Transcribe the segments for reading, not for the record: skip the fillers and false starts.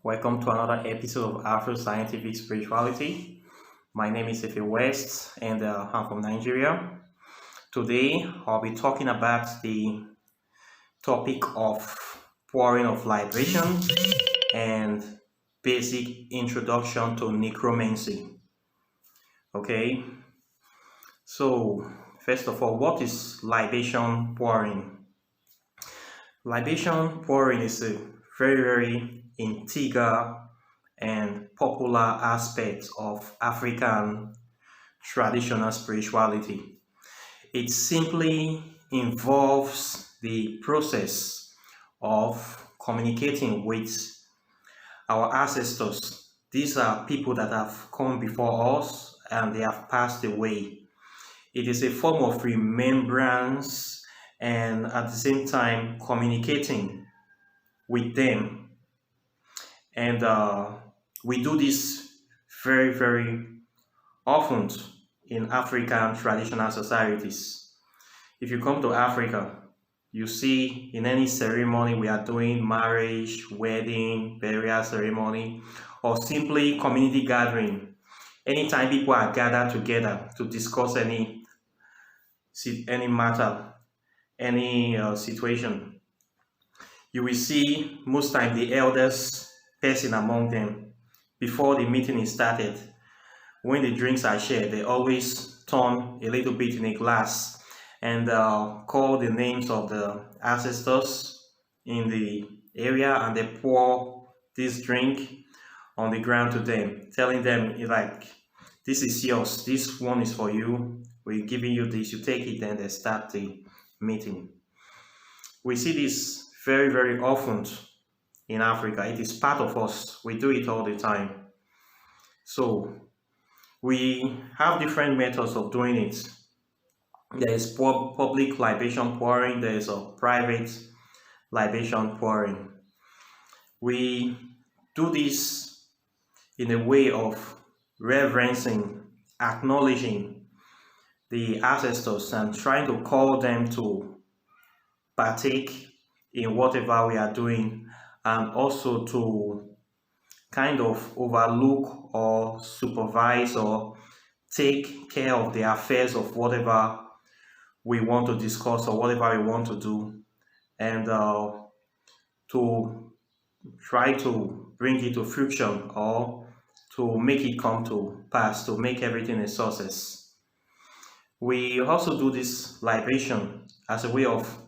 Welcome to another episode of Afro Scientific Spirituality. My name is Efe West and I'm from Nigeria. Today I'll be talking about the topic of pouring of libation and basic introduction to necromancy. Okay, so first of all, what is libation pouring? Libation pouring is a very integral and popular aspect of African traditional spirituality. It simply involves the process of communicating with our ancestors. These are people that have come before us and they have passed away. It is a form of remembrance and at the same time communicating with them. And we do this very often in African traditional societies. If you come to Africa, you see in any ceremony we are doing, marriage, wedding, burial ceremony, or simply community gathering. Anytime people are gathered together to discuss any matter, any situation, you will see most times the eldest person among them, before the meeting is started, when the drinks are shared, they always turn a little bit in a glass and call the names of the ancestors in the area, and they pour this drink on the ground to them, telling them like, this is yours, this one is for you, we're giving you this, you take it, and they start the meeting. We see this very often in Africa. It is part of us. We do it all the time. So we have different methods of doing it. There is public libation pouring, there is a private libation pouring. We do this in a way of reverencing, acknowledging the ancestors and trying to call them to partake in whatever we are doing, and also to kind of overlook or supervise or take care of the affairs of whatever we want to discuss or whatever we want to do, and to try to bring it to fruition or to make it come to pass, to make everything a success. We also do this libation as a way of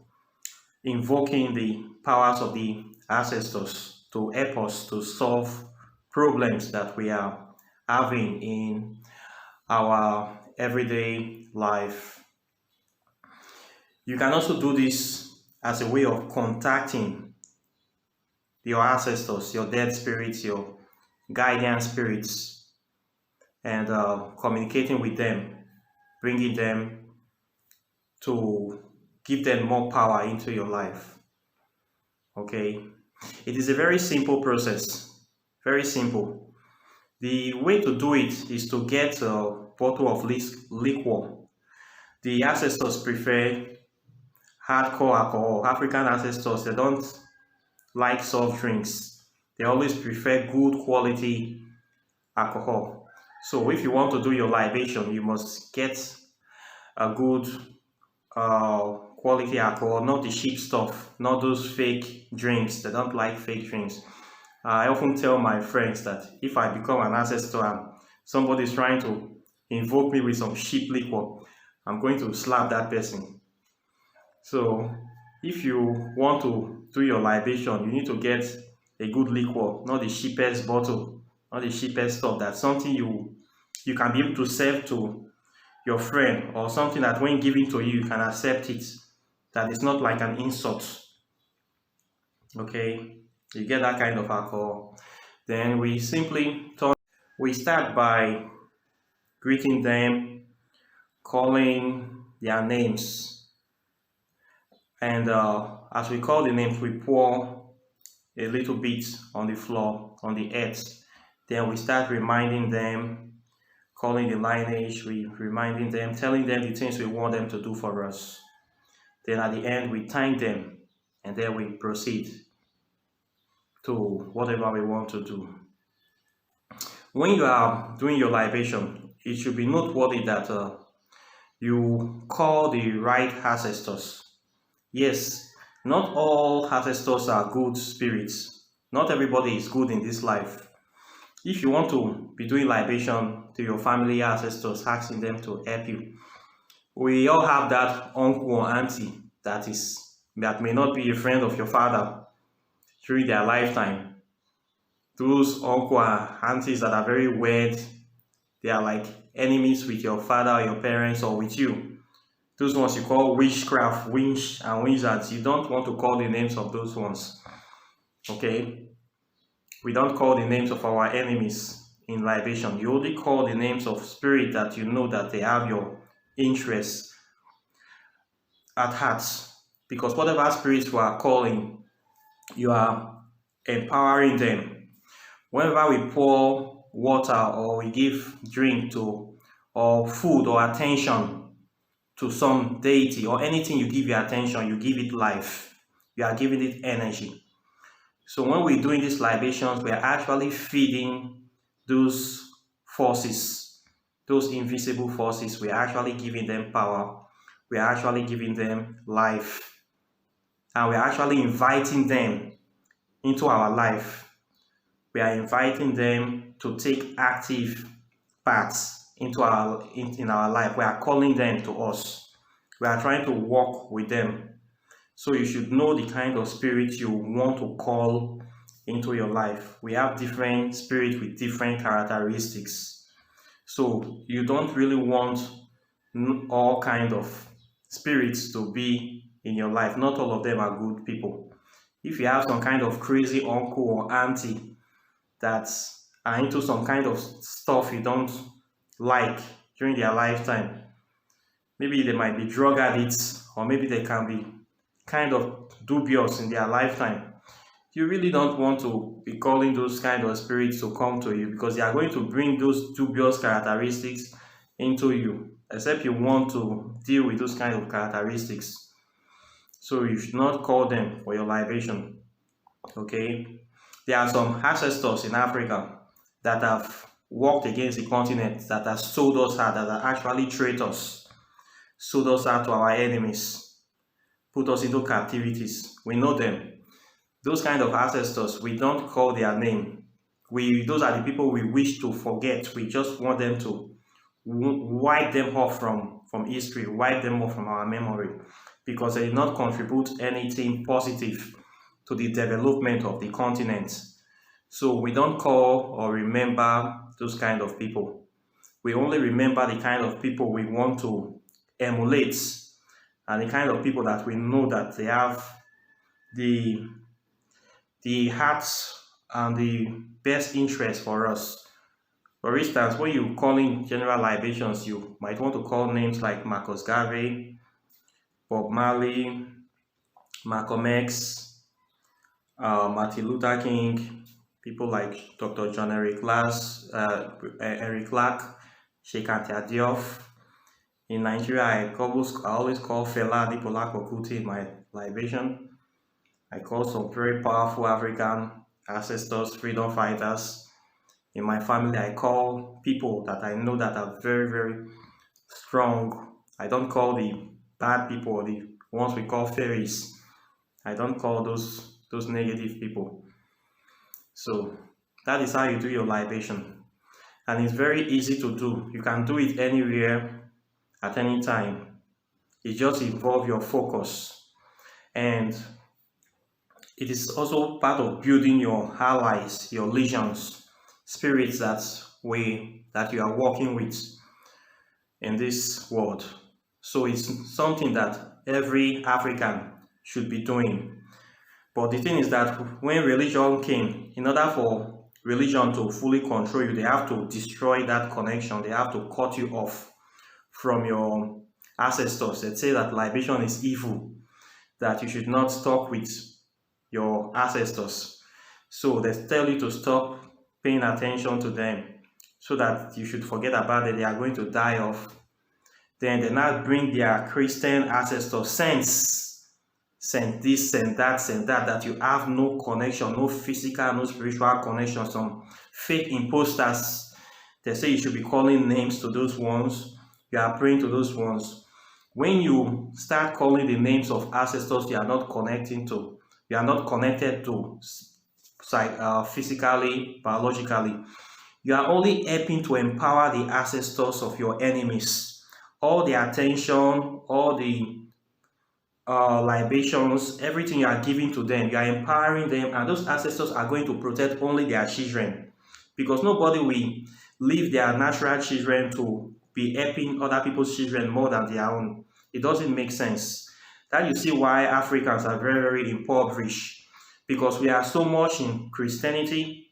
invoking the powers of the ancestors to help us to solve problems that we are having in our everyday life. You can also do this as a way of contacting your ancestors, your dead spirits, your guardian spirits, and communicating with them, bringing them to give them more power into your life. Okay, it is a very simple process, very simple. The way to do it is to get a bottle of liquor. The ancestors prefer hardcore alcohol. African ancestors, they don't like soft drinks. They always prefer good quality alcohol. So if you want to do your libation, you must get a good quality alcohol, not the cheap stuff, not those fake drinks. They don't like fake drinks. I often tell my friends that if I become an ancestor and somebody is trying to invoke me with some cheap liquor, I'm going to slap that person. So if you want to do your libation, you need to get a good liquor, not the cheapest bottle, not the cheapest stuff. That's something you can be able to serve to your friend, or something that when given to you, you can accept it, that is not like an insult. Okay, you get that kind of alcohol. Then we start by greeting them, calling their names, and as we call the names, we pour a little bit on the floor, on the earth. Then we start reminding them, calling the lineage, we reminding them, telling them the things we want them to do for us. Then at the end, we thank them, and then we proceed to whatever we want to do. When you are doing your libation, it should be noteworthy that you call the right ancestors. Yes, not all ancestors are good spirits. Not everybody is good in this life. If you want to be doing libation to your family ancestors, asking them to help you, we all have that uncle or auntie that may not be a friend of your father during their lifetime. Those uncle and aunties that are very weird, they are like enemies with your father or your parents or with you. Those ones you call witchcraft, witch and wizards. You don't want to call the names of those ones. Okay? We don't call the names of our enemies in libation. You only call the names of spirit that you know that they have your interests at heart. Because whatever spirits you are calling, you are empowering them. Whenever we pour water or we give drink to, or food or attention to some deity or anything you give your attention, you give it life. You are giving it energy. So when we're doing these libations, we are actually feeding those forces, those invisible forces. We are actually giving them power. We are actually giving them life. And we are actually inviting them into our life. We are inviting them to take active parts in our life. We are calling them to us. We are trying to walk with them. So you should know the kind of spirit you want to call into your life. We have different spirits with different characteristics. So you don't really want all kind of spirits to be in your life. Not all of them are good people. If you have some kind of crazy uncle or auntie that are into some kind of stuff you don't like during their lifetime, maybe they might be drug addicts, or maybe they can be kind of dubious in their lifetime. You really don't want to be calling those kind of spirits to come to you, because they are going to bring those dubious characteristics into you, except you want to deal with those kind of characteristics. So you should not call them for your libation. Okay? There are some ancestors in Africa that have walked against the continent, that have sold us out, that are actually traitors, sold us out to our enemies, put us into captivities. We know them. Those kind of ancestors, we don't call their name. Those are the people we wish to forget. We just want them to wipe them off from history, wipe them off from our memory, because they did not contribute anything positive to the development of the continent. So we don't call or remember those kind of people. We only remember the kind of people we want to emulate, and the kind of people that we know that they have the hearts and the best interest for us. For instance, when you call in general libations, you might want to call names like Marcus Garvey, Bob Marley, Malcolm X, Martin Luther King, people like Dr. John Eric Clark, Sheikh Anta Diop. In Nigeria, I always call Fela Aníkúlápó Kuti in my libation. I call some very powerful African ancestors, freedom fighters. In my family, I call people that I know that are very, very strong. I don't call the bad people, or the ones we call fairies. I don't call those negative people. So that is how you do your libation. And it's very easy to do. You can do it anywhere, at any time. It just involves your focus. And it is also part of building your allies, your legions, spirits that you are working with in this world. So it's something that every African should be doing. But the thing is that when religion came, in order for religion to fully control you, they have to destroy that connection. They have to cut you off from your ancestors. They say that libation is evil, that you should not talk with your ancestors. So they tell you to stop paying attention to them, so that you should forget about it. They are going to die off. Then they now bring their Christian ancestors, send this, send that, that you have no connection, no physical, no spiritual connection. Some fake imposters, they say you should be calling names to those ones. You are praying to those ones. When you start calling the names of ancestors you are not connecting to, you are not connected to physically, biologically, you are only helping to empower the ancestors of your enemies. All the attention, all the libations, everything you are giving to them, you are empowering them, and those ancestors are going to protect only their children, because nobody will leave their natural children to be helping other people's children more than their own. It doesn't make sense. That you see why Africans are very, very impoverished, because we are so much in Christianity,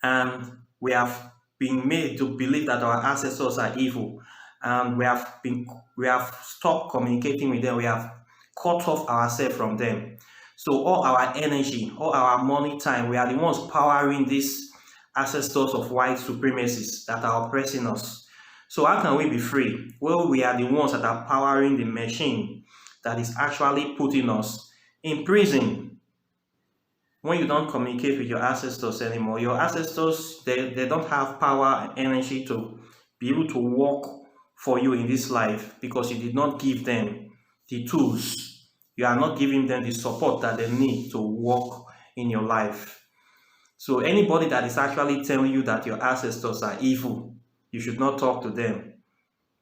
and we have been made to believe that our ancestors are evil, and we have stopped communicating with them. We have cut off ourselves from them. So all our energy, all our money, time, we are the ones powering these ancestors of white supremacists that are oppressing us. So how can we be free? Well, we are the ones that are powering the machine that is actually putting us in prison. When you don't communicate with your ancestors anymore, your ancestors, they don't have power and energy to be able to work for you in this life, because you did not give them the tools. You are not giving them the support that they need to work in your life. So anybody that is actually telling you that your ancestors are evil, you should not talk to them.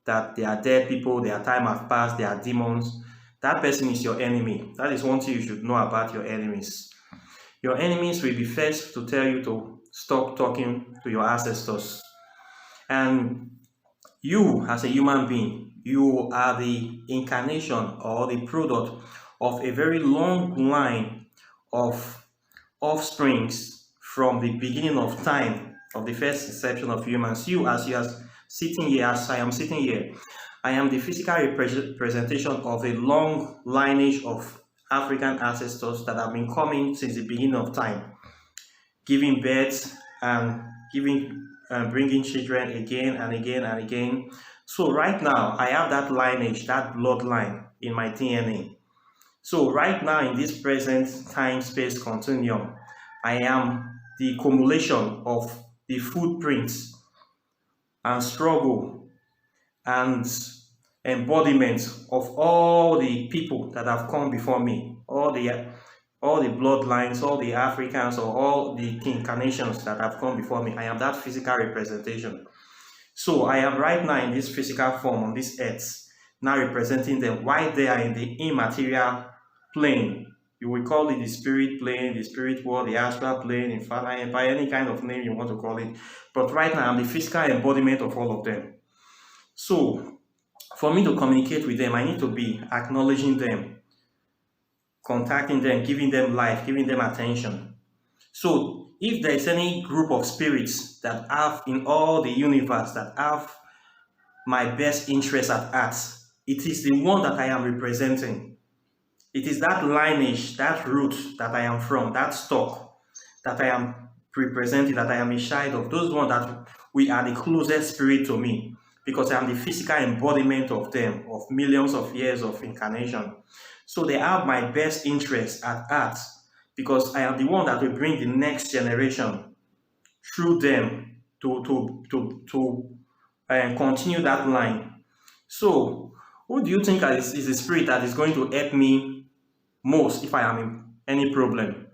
That they are dead people, their time has passed, they are demons. That person is your enemy. That is one thing you should know about your enemies. Your enemies will be first to tell you to stop talking to your ancestors. And you, as a human being, you are the incarnation or the product of a very long line of offsprings from the beginning of time, of the first inception of humans. You, as you are sitting here, as I am sitting here, I am the physical representation of a long lineage of African ancestors that have been coming since the beginning of time, giving birth and bringing children again and again and again. So right now, I have that lineage, that bloodline in my DNA. So right now, in this present time-space continuum, I am the accumulation of the footprints and struggle and embodiment of all the people that have come before me, all the bloodlines, all the Africans, or all the incarnations that have come before me. I am that physical representation. So I am right now in this physical form on this earth, now representing them while they are in the immaterial plane. You will call it the spirit plane, the spirit world, the astral plane, infernal, by any kind of name you want to call it. But right now, I'm the physical embodiment of all of them. So for me to communicate with them, I need to be acknowledging them, contacting them, giving them life, giving them attention. So if there is any group of spirits that have in all the universe that have my best interest at heart, it is the one that I am representing. It is that lineage, that root that I am from, that stock that I am representing, that I am a child of. Those ones that we are the closest spirit to me, because I am the physical embodiment of them, of millions of years of incarnation. So they have my best interest at heart, because I am the one that will bring the next generation through them to continue that line. So who do you think is the spirit that is going to help me most if I am in any problem?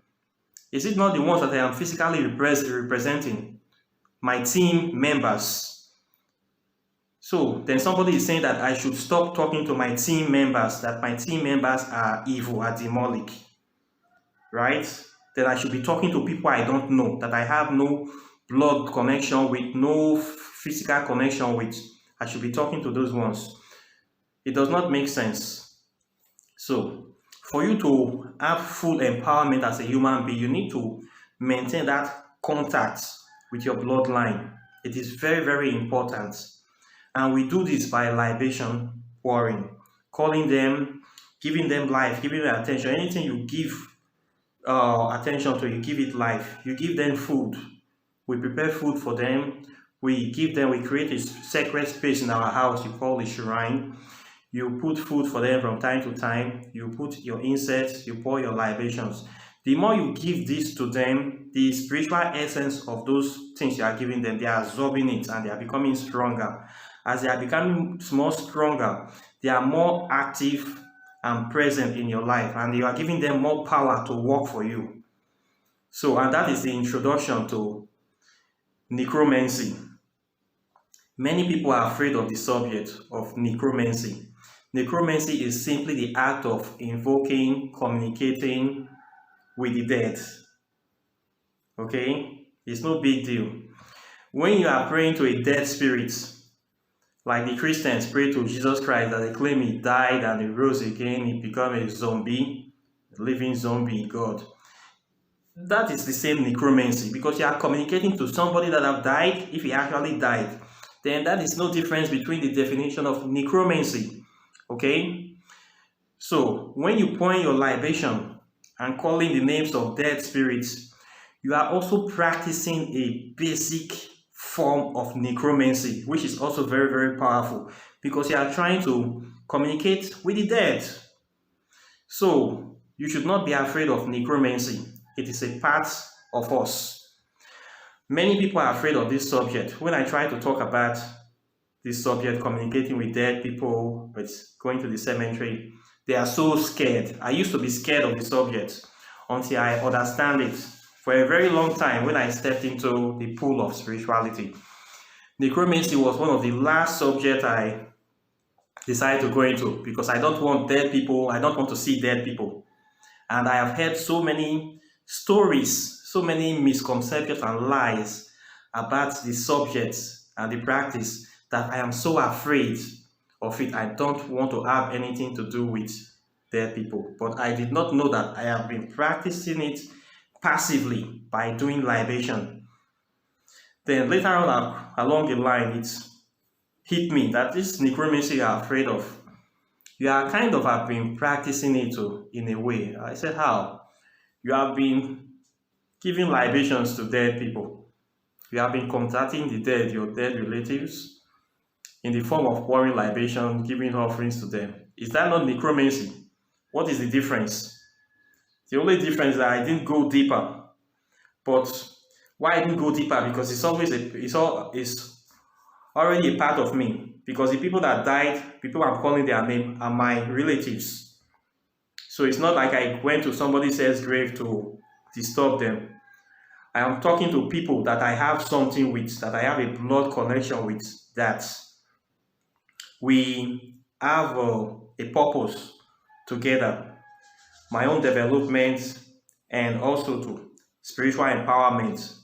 Is it not the ones that I am physically representing? My team members. So then somebody is saying that I should stop talking to my team members, that my team members are evil, are demonic, right? Then I should be talking to people I don't know, that I have no blood connection with, no physical connection with. I should be talking to those ones. It does not make sense. So for you to have full empowerment as a human being, you need to maintain that contact with your bloodline. It is very, very important. And we do this by libation pouring, calling them, giving them life, giving them attention. Anything you give attention to, you give it life. You give them food. We prepare food for them. We create a sacred space in our house you call a shrine. You put food for them from time to time. You put your incense, you pour your libations. The more you give this to them, the spiritual essence of those things you are giving them, they are absorbing it and they are becoming stronger. As they are becoming more stronger, they are more active and present in your life, and you are giving them more power to work for you. So, and that is the introduction to necromancy. Many people are afraid of the subject of necromancy. Necromancy is simply the act of invoking, communicating with the dead. Okay? It's no big deal. When you are praying to a dead spirit, like the Christians pray to Jesus Christ that they claim he died and he rose again, he became a zombie, a living zombie God. That is the same necromancy, because you are communicating to somebody that have died. If he actually died, then that is no difference between the definition of necromancy. Okay? So when you pour in your libation and calling the names of dead spirits, you are also practicing a basic form of necromancy, which is also very, very powerful, because you are trying to communicate with the dead. So you should not be afraid of necromancy. It is a part of us. Many people are afraid of this subject. When I try to talk about this subject, communicating with dead people, with going to the cemetery, they are so scared. I used to be scared of the subject until I understand it. For a very long time, when I stepped into the pool of spirituality, necromancy was one of the last subjects I decided to go into, because I don't want dead people. I don't want to see dead people. And I have heard so many stories, so many misconceptions and lies about the subject and the practice that I am so afraid of it. I don't want to have anything to do with dead people. But I did not know that I have been practicing it passively by doing libation. Then later on along the line, it hit me that this necromancy you are afraid of, you are kind of have been practicing it in a way. I said, how? You have been giving libations to dead people. You have been contacting the dead, your dead relatives, in the form of pouring libation, giving offerings to them. Is that not necromancy? What is the difference? The only difference is that I didn't go deeper. But why I didn't go deeper? Because it's already a part of me. Because the people that died, people I'm calling their name, are my relatives. So it's not like I went to somebody else's grave to disturb them. I am talking to people that I have something with, that I have a blood connection with, that we have a purpose together. My own development, and also to spiritual empowerment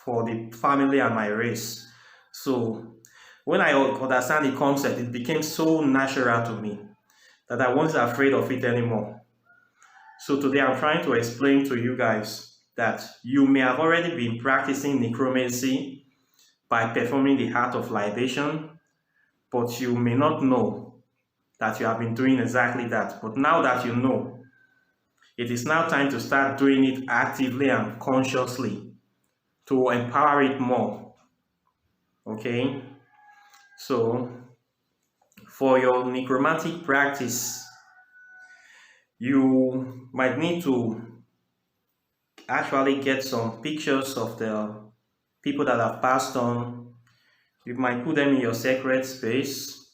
for the family and my race. So when I understand the concept, it became so natural to me that I wasn't afraid of it anymore. So today I'm trying to explain to you guys that you may have already been practicing necromancy by performing the act of libation, but you may not know that you have been doing exactly that. But now that you know, it is now time to start doing it actively and consciously to empower it more. Okay? So, for your necromantic practice, you might need to actually get some pictures of the people that have passed on. You might put them in your sacred space.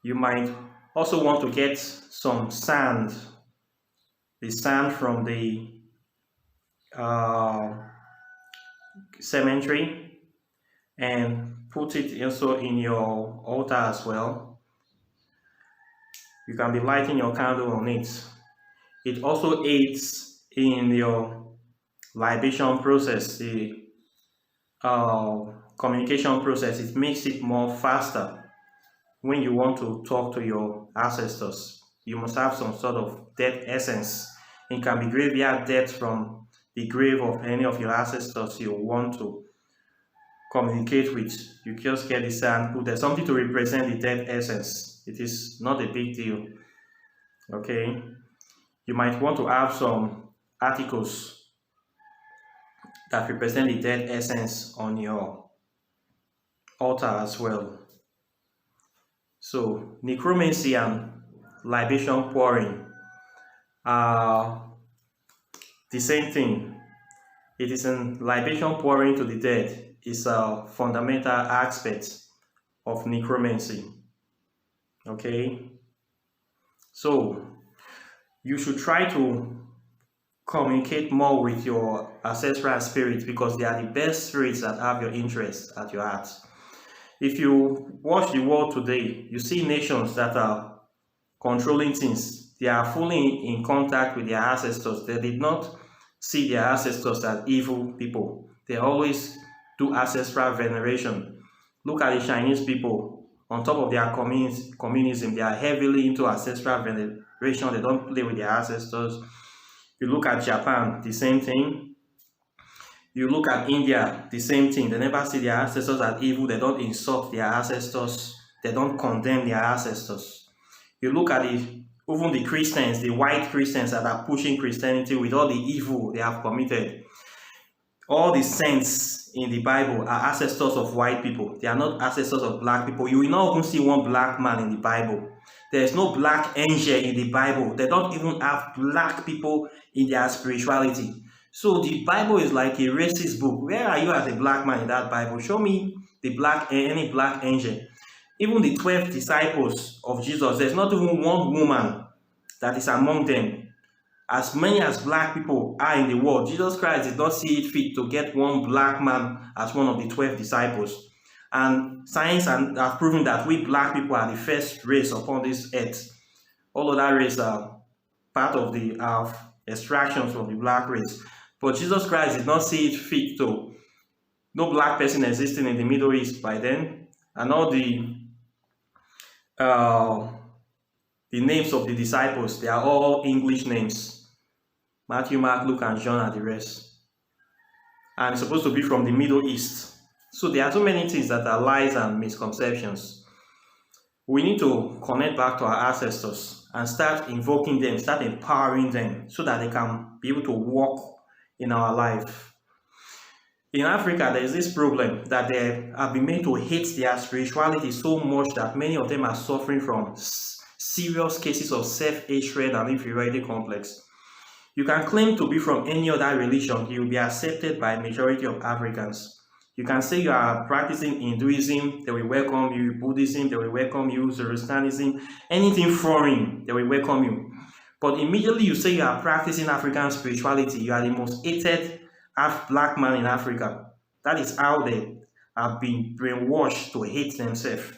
You might also want to get some sand, the sand from the cemetery, and put it also in your altar as well. You can be lighting your candle on it. It also aids in your libation process, the communication process. It makes it more faster when you want to talk to your ancestors. You must have some sort of death essence. It can be graveyard death from the grave of any of your ancestors you want to communicate with. You just get the sand, put there something to represent the death essence. It is not a big deal. Okay, you might want to have some articles that represent the death essence on your altar as well. So necromancy and libation pouring are the same thing. It is in libation pouring to the dead is a fundamental aspect of necromancy. Okay, so you should try to communicate more with your ancestral spirits because they are the best spirits that have your interests at your heart. If you watch the world today, you see nations that are controlling things. They are fully in contact with their ancestors. They did not see their ancestors as evil people. They always do ancestral veneration. Look at the Chinese people. On top of their communism, they are heavily into ancestral veneration. They don't play with their ancestors. You look at Japan, the same thing. You look at India, the same thing. They never see their ancestors as evil. They don't insult their ancestors. They don't condemn their ancestors. You look at even the Christians, the white Christians that are pushing Christianity with all the evil they have committed. All the saints in the Bible are ancestors of white people. They are not ancestors of black people. You will not even see one black man in the Bible. There is no black angel in the Bible. They don't even have black people in their spirituality. So the Bible is like a racist book. Where are you as a black man in that Bible? Show me any black angel. Even the 12 disciples of Jesus, there's not even one woman that is among them. As many as black people are in the world, Jesus Christ did not see it fit to get one black man as one of the 12 disciples. And science has proven that we black people are the first race upon this earth. All other races are part of the extractions from the black race. But Jesus Christ did not see it fit to no black person existing in the Middle East by then. And all the names of the disciples, they are all English names. Matthew, Mark, Luke, and John are the rest. And it's supposed to be from the Middle East. So there are so many things that are lies and misconceptions. We need to connect back to our ancestors and start invoking them, start empowering them so that they can be able to walk in our life. In Africa, there is this problem that they have been made to hate their spirituality so much that many of them are suffering from serious cases of self-hatred and inferiority complex. You can claim to be from any other religion, you will be accepted by a majority of Africans. You can say you are practicing Hinduism, they will welcome you. Buddhism, they will welcome you. Zoroastrianism, anything foreign, they will welcome you. But immediately you say you are practicing African spirituality, you are the most hated black man in Africa. That is how they have been brainwashed to hate themselves.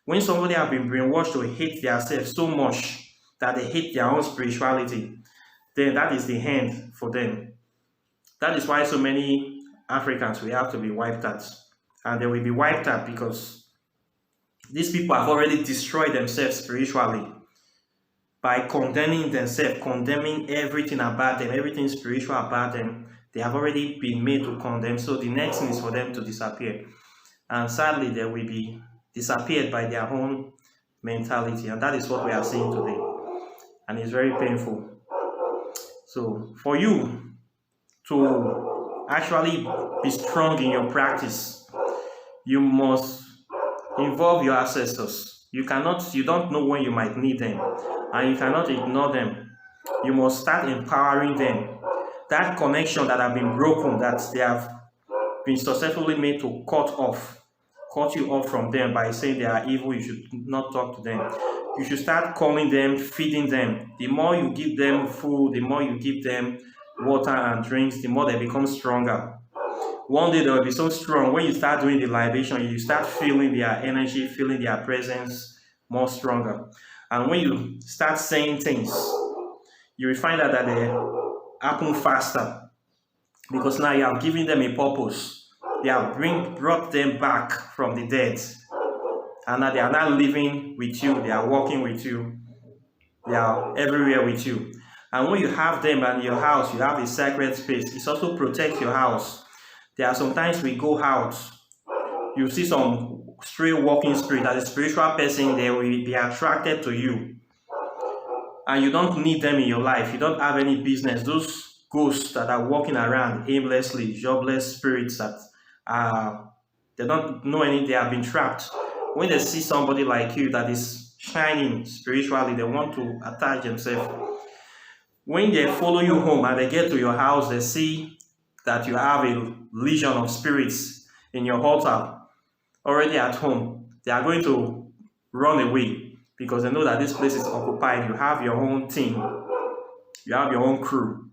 When somebody has been brainwashed to hate themselves so much that they hate their own spirituality, then that is the end for them. That is why so many Africans will have to be wiped out. And they will be wiped out because these people have already destroyed themselves spiritually by condemning themselves, condemning everything about them, everything spiritual about them. They have already been made to condemn. So the next thing is for them to disappear. And sadly, they will be disappeared by their own mentality. And that is what we are seeing today. And it's very painful. So for you to actually be strong in your practice, you must involve your ancestors. You don't know when you might need them, and you cannot ignore them. You must start empowering them. That connection that have been broken, that they have been successfully made to cut you off from them by saying they are evil, you should not talk to them. You should start calling them, feeding them. The more you give them food, the more you give them water and drinks, the more they become stronger. One day they will be so strong. When you start doing the libation, you start feeling their energy, feeling their presence more stronger. And when you start saying things, you will find out that they happen faster because now you have given them a purpose. They have brought them back from the dead. And now they are not living with you, they are walking with you, they are everywhere with you. And when you have them in your house, you have a sacred space. It also protects your house. There are sometimes we go out, you see some stray walking spirit, as a spiritual person, they will be attracted to you. And you don't need them in your life. You don't have any business. Those ghosts that are walking around aimlessly, jobless spirits that they don't know anything, they have been trapped. when they see somebody like you that is shining spiritually, they want to attach themselves. When they follow you home and they get to your house, they see that you have a legion of spirits in your altar already at home. They are going to run away because they know that this place is occupied. You have your own team, you have your own crew,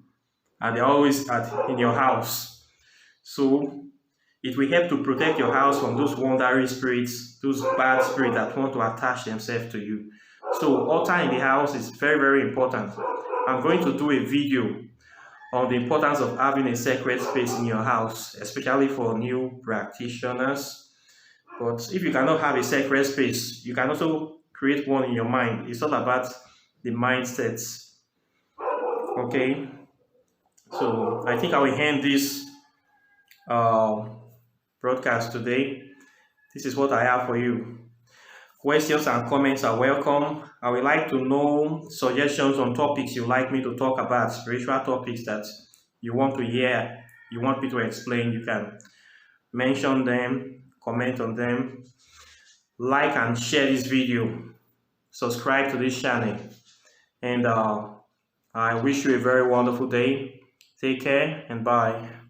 and they're always in your house. So it will help to protect your house from those wandering spirits, those bad spirits that want to attach themselves to you. So altar in the house is very, very important. I'm going to do a video on the importance of having a sacred space in your house, especially for new practitioners. But if you cannot have a sacred space, you can also create one in your mind. It's all about the mindsets. Okay, so I think I will end this broadcast today. This is what I have for you. Questions and comments are welcome. I would like to know suggestions on topics you like me to talk about, spiritual topics that you want to hear, you want me to explain. You can mention them, comment on them, like and share this video, subscribe to this channel, and I wish you a very wonderful day. Take care and bye.